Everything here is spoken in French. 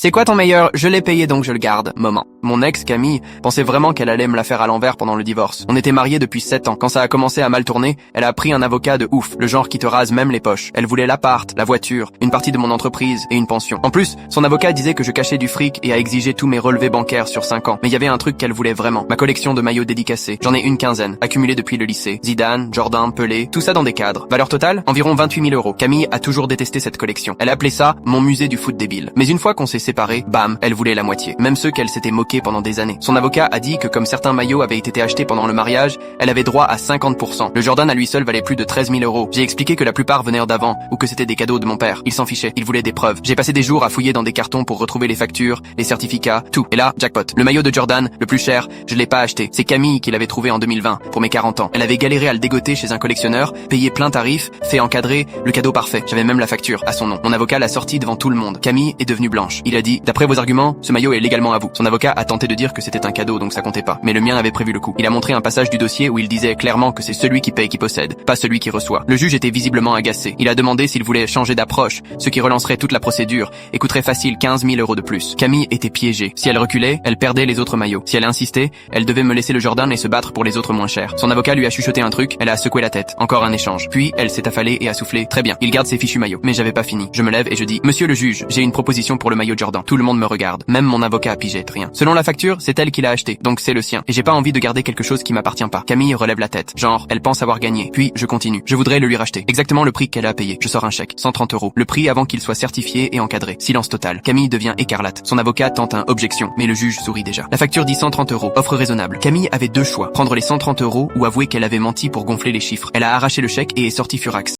C'est quoi ton meilleur? Je l'ai payé donc je le garde. Moment. Mon ex, Camille, pensait vraiment qu'elle allait me la faire à l'envers pendant le divorce. On était mariés depuis 7 ans. Quand ça a commencé à mal tourner, elle a pris un avocat de ouf, le genre qui te rase même les poches. Elle voulait l'appart, la voiture, une partie de mon entreprise et une pension. En plus, son avocat disait que je cachais du fric et a exigé tous mes relevés bancaires sur 5 ans. Mais il y avait un truc qu'elle voulait vraiment. Ma collection de maillots dédicacés. J'en ai une quinzaine, accumulée depuis le lycée. Zidane, Jordan, Pelé, tout ça dans des cadres. Valeur totale, environ 28 000 €. Camille a toujours détesté cette collection. Elle appelait ça mon musée du foot débile. Mais une fois qu'on s'est séparés, bam, elle voulait la moitié. Même ceux qu'elle s'était moqués pendant des années. Son avocat a dit que comme certains maillots avaient été achetés pendant le mariage, elle avait droit à 50%. Le Jordan à lui seul valait plus de 13 000 €. J'ai expliqué que la plupart venaient d'avant ou que c'était des cadeaux de mon père. Il s'en fichait. Il voulait des preuves. J'ai passé des jours à fouiller dans des cartons pour retrouver les factures, les certificats, tout. Et là, jackpot. Le maillot de Jordan, le plus cher, je l'ai pas acheté. C'est Camille qui l'avait trouvé en 2020, pour mes 40 ans. Elle avait galéré à le dégoter chez un collectionneur, payé plein tarif, fait encadrer, le cadeau parfait. J'avais même la facture, à son nom. Mon avocat l'a sorti devant tout le monde. Camille est devenue blanche. Il a dit, d'après vos arguments, ce maillot est légalement à vous. Son avocat a tenté de dire que c'était un cadeau donc ça comptait pas. Mais le mien avait prévu le coup. Il a montré un passage du dossier où il disait clairement que c'est celui qui paye qui possède, pas celui qui reçoit. Le juge était visiblement agacé. Il a demandé s'il voulait changer d'approche, ce qui relancerait toute la procédure et coûterait facile 15 000 € de plus. Camille était piégée. Si elle reculait, elle perdait les autres maillots. Si elle insistait, elle devait me laisser le Jordan et se battre pour les autres moins chers. Son avocat lui a chuchoté un truc, elle a secoué la tête. Encore un échange. Puis elle s'est affalée et a soufflé. Très bien, il garde ses fichus maillots. Mais j'avais pas fini. Je me lève et je dis, monsieur le juge, j'ai une proposition pour le maillot Jordan. Tout le monde me regarde. Même mon avocat a pigé, rien. Selon la facture, c'est elle qui l'a acheté, donc c'est le sien. Et j'ai pas envie de garder quelque chose qui m'appartient pas. Camille relève la tête. Genre, elle pense avoir gagné. Puis, je continue. Je voudrais le lui racheter. Exactement le prix qu'elle a payé. Je sors un chèque. 130 €. Le prix avant qu'il soit certifié et encadré. Silence total. Camille devient écarlate. Son avocat tente un objection, mais le juge sourit déjà. La facture dit 130 €. Offre raisonnable. Camille avait deux choix. Prendre les 130 € ou avouer qu'elle avait menti pour gonfler les chiffres. Elle a arraché le chèque et est sortie furax.